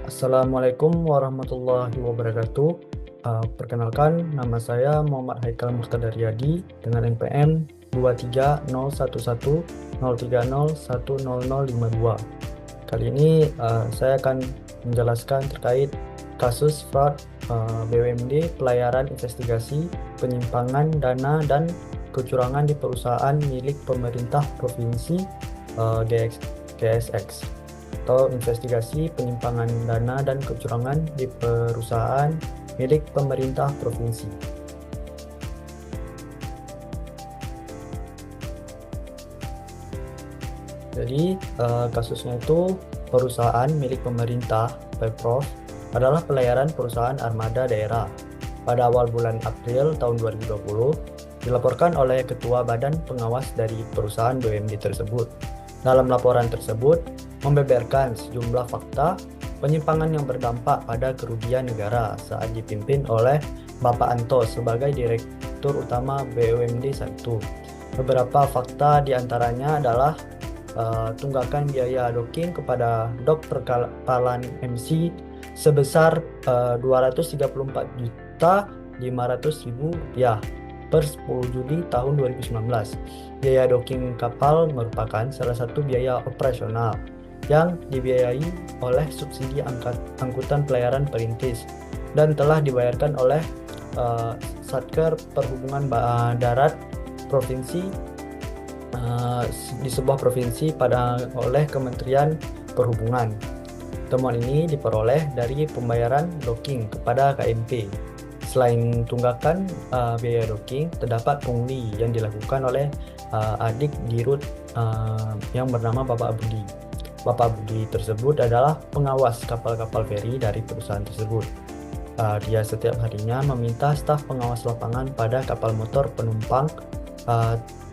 Assalamualaikum warahmatullahi wabarakatuh. Perkenalkan, nama saya Muhammad Haikal Murtadaryadi dengan NPM 2301103010052. Kali ini saya akan menjelaskan terkait kasus fraud BUMD pelayaran investigasi penyimpangan dana dan kecurangan di perusahaan milik pemerintah provinsi GSX, atau investigasi penyimpangan dana dan kecurangan di perusahaan milik pemerintah provinsi. Jadi kasusnya itu perusahaan milik pemerintah Pemprov adalah pelayaran perusahaan armada daerah. Pada awal bulan April tahun 2020 dilaporkan oleh Ketua Badan Pengawas dari perusahaan BUMD tersebut. Dalam laporan tersebut membeberkan sejumlah fakta penyimpangan yang berdampak pada kerugian negara saat dipimpin oleh Bapak Anto sebagai Direktur Utama BUMD 1. Beberapa fakta diantaranya adalah tunggakan biaya docking kepada dok perkapalan MC sebesar Rp234.500.000 per 10 Juli tahun 2019. Biaya docking kapal merupakan salah satu biaya operasional yang dibiayai oleh subsidi angkutan pelayaran perintis dan telah dibayarkan oleh Satker Perhubungan Darat Provinsi di sebuah provinsi oleh Kementerian Perhubungan. Temuan ini diperoleh dari pembayaran docking kepada KMP. Selain tunggakan biaya docking, terdapat pungli yang dilakukan oleh adik Dirut yang bernama Bapak Budi. Bapak Budi tersebut adalah pengawas kapal-kapal feri dari perusahaan tersebut. Dia setiap harinya meminta staf pengawas lapangan pada kapal motor penumpang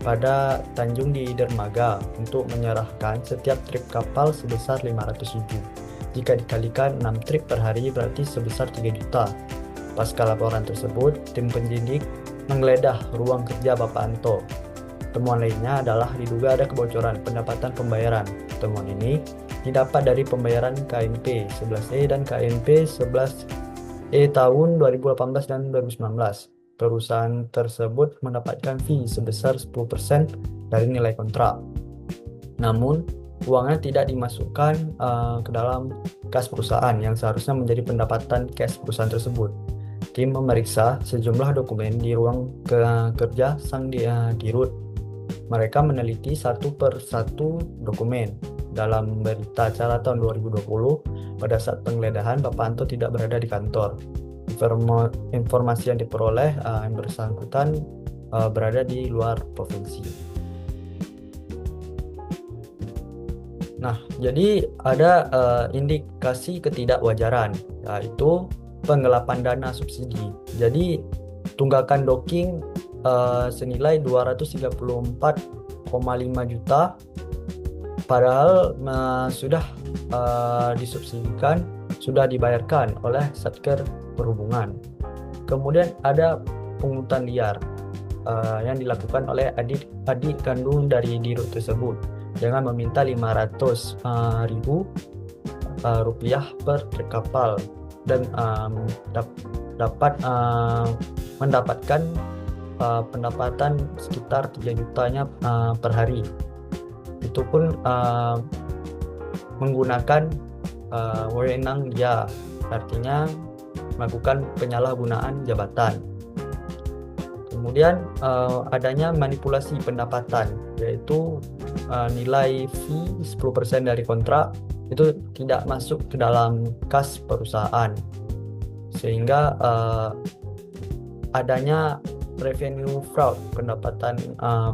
pada Tanjung di Dermaga untuk menyerahkan setiap trip kapal sebesar 500.000. Jika dikalikan 6 trip per hari berarti sebesar 3 juta. Pasca laporan tersebut, tim penyidik menggeledah ruang kerja Bapak Anto. Temuan lainnya adalah diduga ada kebocoran pendapatan pembayaran. Temuan ini didapat dari pembayaran KMP 11E dan KMP 11E tahun 2018 dan 2019. Perusahaan tersebut mendapatkan fee sebesar 10% dari nilai kontrak. Namun, uangnya tidak dimasukkan ke dalam kas perusahaan yang seharusnya menjadi pendapatan cash perusahaan tersebut. Tim memeriksa sejumlah dokumen di ruang kerja sang dirut. Mereka meneliti satu per satu dokumen. Dalam berita acara tahun 2020, pada saat penggeledahan Bapak Anto tidak berada di kantor. Informasi yang diperoleh yang bersangkutan berada di luar provinsi. Nah, jadi ada indikasi ketidakwajaran, yaitu penggelapan dana subsidi. Jadi tunggakan docking senilai 234,5 juta padahal sudah disubsidikan, sudah dibayarkan oleh Satker Perhubungan. Kemudian ada pungutan liar yang dilakukan oleh adik kandung dari dirut tersebut dengan meminta 500.000 rupiah per trip kapal dan dapat mendapatkan pendapatan sekitar 3 jutanya per hari. Itu pun menggunakan wewenang dia, artinya melakukan penyalahgunaan jabatan. Kemudian adanya manipulasi pendapatan, yaitu nilai fee 10% dari kontrak itu tidak masuk ke dalam kas perusahaan, sehingga adanya revenue fraud, pendapatan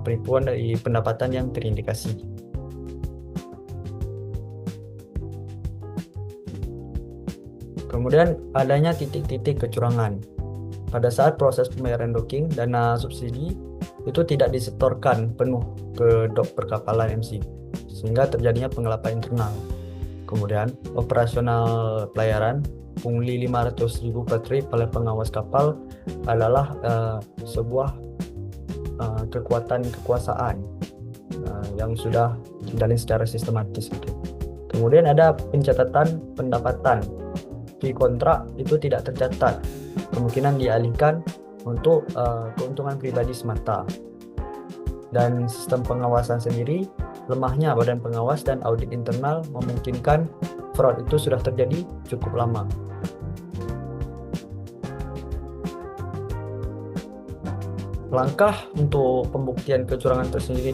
penipuan dari pendapatan yang terindikasi. Kemudian adanya titik-titik kecurangan. Pada saat proses pembayaran docking, dana subsidi itu tidak disetorkan penuh ke dok perkapalan MC, sehingga terjadinya penggelapan internal. Kemudian operasional pelayaran, pungli 500.000 per trip oleh pengawas kapal adalah sebuah kekuatan kekuasaan yang sudah dijalin secara sistematis gitu. Kemudian ada pencatatan pendapatan. Di kontrak itu tidak tercatat, kemungkinan dialihkan untuk keuntungan pribadi semata. Dan sistem pengawasan sendiri, lemahnya badan pengawas dan audit internal memungkinkan fraud itu sudah terjadi cukup lama. Langkah untuk pembuktian kecurangan tersendiri,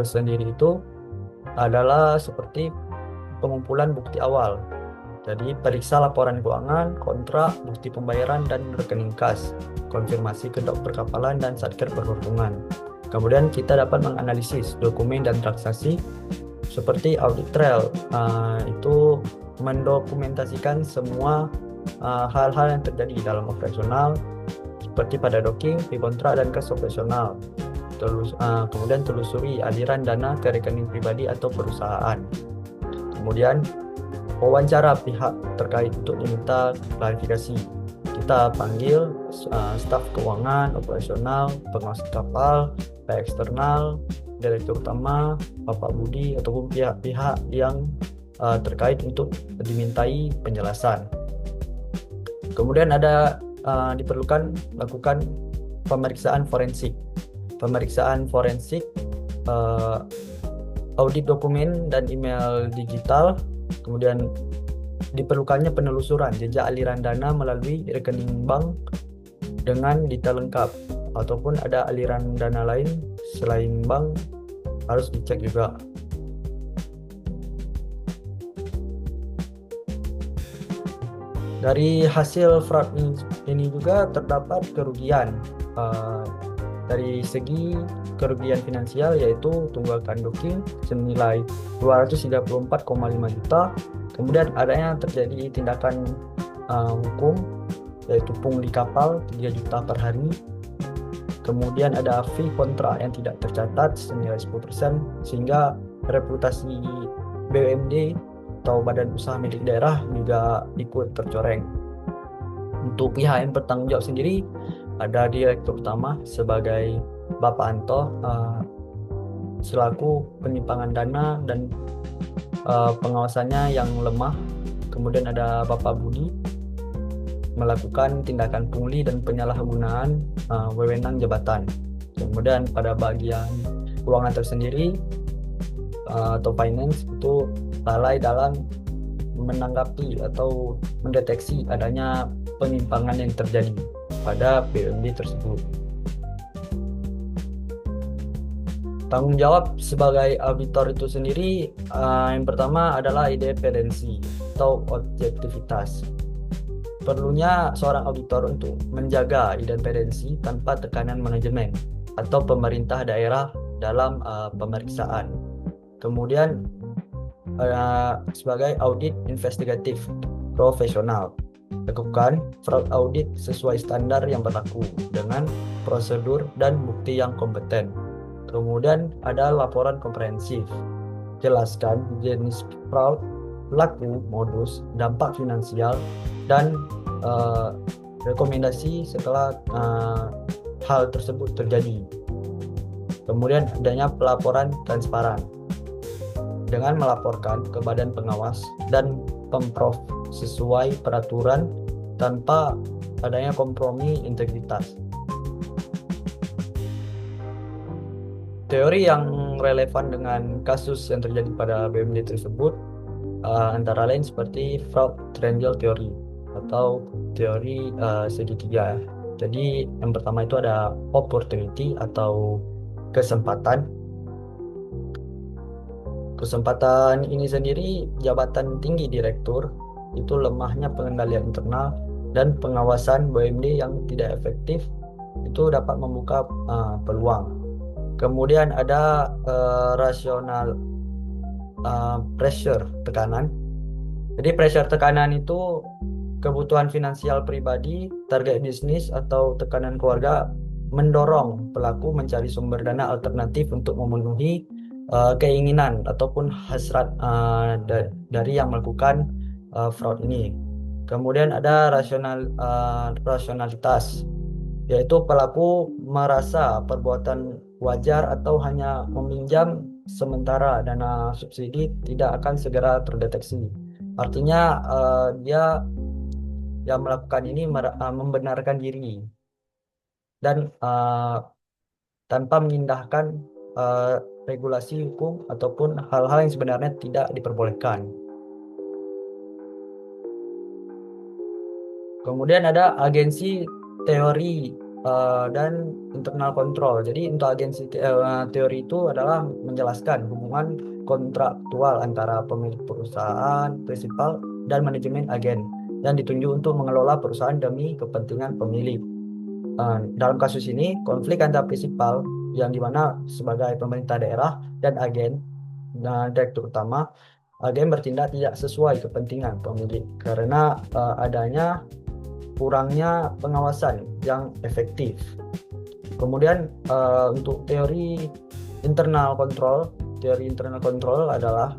tersendiri itu adalah seperti pengumpulan bukti awal. Jadi periksa laporan keuangan, kontrak, bukti pembayaran, dan rekening kas, konfirmasi ke dokter perkapalan dan satker perhubungan. Kemudian kita dapat menganalisis dokumen dan transaksi seperti audit trail. Itu mendokumentasikan semua hal-hal yang terjadi dalam operasional seperti pada docking, fee kontrak, dan kas operasional. Kemudian telusuri aliran dana ke rekening pribadi atau perusahaan. Kemudian wawancara pihak terkait untuk diminta klarifikasi. Kita panggil staf keuangan, operasional, pengawas kapal, pihak eksternal, direktur utama, Bapak Budi, ataupun pihak-pihak yang terkait untuk dimintai penjelasan. Kemudian diperlukan lakukan pemeriksaan forensik. Pemeriksaan forensik, audit dokumen dan email digital. Kemudian diperlukannya penelusuran jejak aliran dana melalui rekening bank dengan detail lengkap, ataupun ada aliran dana lain selain bank harus dicek juga. Dari hasil fraud ini juga terdapat kerugian. Dari segi kerugian finansial, yaitu tunggakan docking senilai 234,5 juta. Kemudian adanya terjadi tindakan hukum, yaitu pungli kapal 3 juta per hari. Kemudian ada fee kontrak yang tidak tercatat senilai 10%, sehingga reputasi BUMD atau badan usaha milik daerah juga ikut tercoreng. Untuk pihak yang bertanggung jawab sendiri, ada direktur utama sebagai Bapak Anto selaku penyimpangan dana dan pengawasannya yang lemah. Kemudian ada Bapak Budi melakukan tindakan pungli dan penyalahgunaan wewenang jabatan. Kemudian pada bagian keuangan tersendiri atau finance itu lalai dalam menanggapi atau mendeteksi adanya penyimpangan yang terjadi pada BUMD tersebut. Tanggung jawab sebagai auditor itu sendiri, yang pertama adalah independensi atau objektivitas. Perlunya seorang auditor untuk menjaga independensi tanpa tekanan manajemen atau pemerintah daerah dalam pemeriksaan. Kemudian sebagai audit investigatif profesional, lakukan fraud audit sesuai standar yang berlaku dengan prosedur dan bukti yang kompeten. Kemudian ada laporan komprehensif, jelaskan jenis fraud, pelaku, modus, dampak finansial, dan rekomendasi setelah hal tersebut terjadi. Kemudian adanya pelaporan transparan dengan melaporkan ke badan pengawas dan pemprov sesuai peraturan tanpa adanya kompromi integritas. Teori yang relevan dengan kasus yang terjadi pada BUMD tersebut antara lain seperti fraud triangle theory atau teori segitiga. Jadi yang pertama itu ada opportunity atau kesempatan. Kesempatan ini sendiri, jabatan tinggi direktur itu lemahnya pengendalian internal dan pengawasan BUMD yang tidak efektif itu dapat membuka peluang. Kemudian ada rasional pressure, tekanan. Jadi pressure, tekanan itu kebutuhan finansial pribadi, target bisnis, atau tekanan keluarga mendorong pelaku mencari sumber dana alternatif untuk memenuhi keinginan ataupun hasrat dari yang melakukan fraud ini. Kemudian ada rasionalitas, yaitu pelaku merasa perbuatan wajar atau hanya meminjam sementara dana subsidi tidak akan segera terdeteksi. Artinya dia yang melakukan ini membenarkan diri dan tanpa mengindahkan regulasi hukum ataupun hal-hal yang sebenarnya tidak diperbolehkan. Kemudian ada agensi teori dan internal control. Jadi untuk agensi teori itu adalah menjelaskan hubungan kontraktual antara pemilik perusahaan, prinsipal, dan manajemen agen yang ditunjuk untuk mengelola perusahaan demi kepentingan pemilik. Dalam kasus ini, konflik antara prinsipal yang dimana sebagai pemerintah daerah dan agen, direktur utama, agen bertindak tidak sesuai kepentingan pemilik karena adanya kurangnya pengawasan yang efektif. Kemudian untuk teori internal control adalah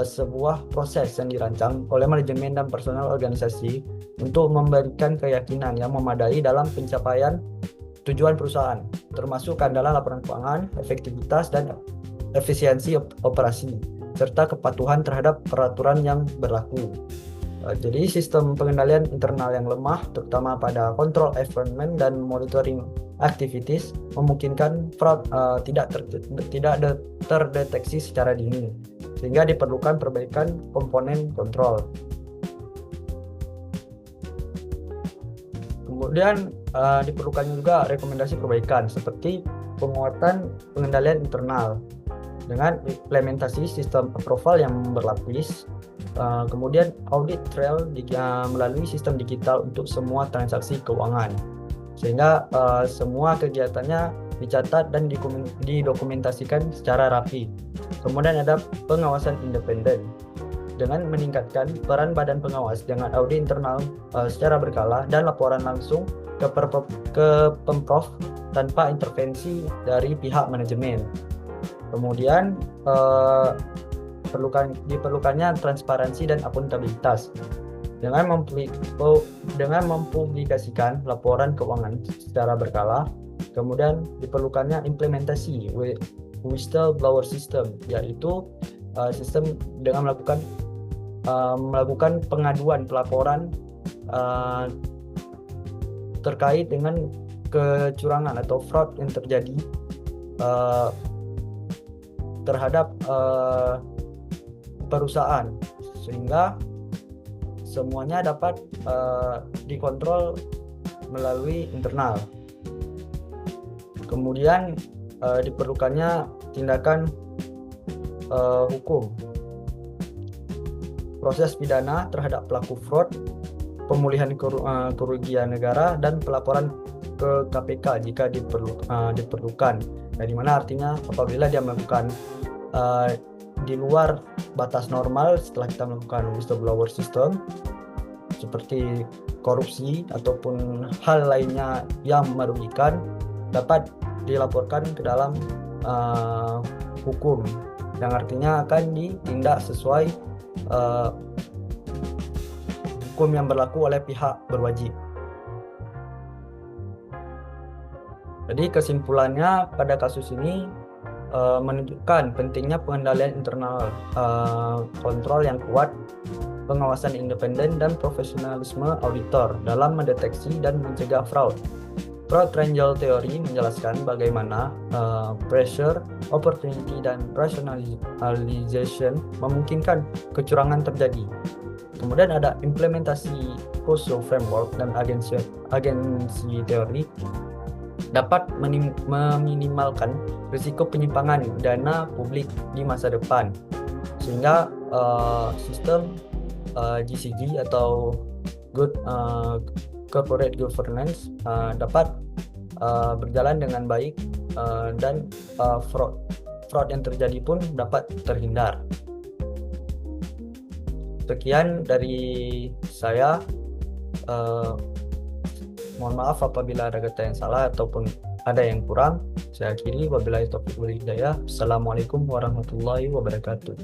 sebuah proses yang dirancang oleh manajemen dan personal organisasi untuk memberikan keyakinan yang memadai dalam pencapaian tujuan perusahaan, termasuk andalan laporan keuangan, efektivitas dan efisiensi operasi, serta kepatuhan terhadap peraturan yang berlaku. Jadi sistem pengendalian internal yang lemah, terutama pada control environment dan monitoring activities, memungkinkan fraud tidak terdeteksi secara dini, sehingga diperlukan perbaikan komponen kontrol. Kemudian diperlukan juga rekomendasi perbaikan seperti penguatan pengendalian internal dengan implementasi sistem approval yang berlapis. Kemudian audit trail melalui sistem digital untuk semua transaksi keuangan, sehingga semua kegiatannya dicatat dan didokumentasikan secara rapi. Kemudian ada pengawasan independen dengan meningkatkan peran badan pengawas dengan audit internal secara berkala dan laporan langsung ke Pemprov tanpa intervensi dari pihak manajemen. Kemudian diperlukannya transparansi dan akuntabilitas dengan mempublikasikan laporan keuangan secara berkala. Kemudian diperlukannya implementasi whistleblower system, yaitu sistem dengan melakukan pengaduan pelaporan terkait dengan kecurangan atau fraud yang terjadi terhadap perusahaan, sehingga semuanya dapat dikontrol melalui internal. Kemudian diperlukannya tindakan hukum, proses pidana terhadap pelaku fraud, pemulihan kerugian negara, dan pelaporan ke KPK jika diperlukan. Nah, dimana artinya apabila dia melakukan di luar batas normal setelah kita melakukan whistleblower system seperti korupsi ataupun hal lainnya yang merugikan, dapat dilaporkan ke dalam hukum yang artinya akan ditindak sesuai hukum yang berlaku oleh pihak berwajib. Jadi kesimpulannya pada kasus ini menunjukkan pentingnya pengendalian internal kontrol yang kuat, pengawasan independen, dan profesionalisme auditor dalam mendeteksi dan mencegah fraud. Fraud triangle theory menjelaskan bagaimana pressure, opportunity, dan rationalization memungkinkan kecurangan terjadi. Kemudian ada implementasi Poso framework dan agensi teori dapat meminimalkan risiko penyimpangan dana publik di masa depan, sehingga sistem GCG atau Good Corporate Governance dapat berjalan dengan baik dan fraud yang terjadi pun dapat terhindar. Sekian dari saya. Mohon maaf apabila ada kata yang salah ataupun ada yang kurang. Saya akhiri, wabillahi taufiq wal hidayah. Assalamualaikum warahmatullahi wabarakatuh.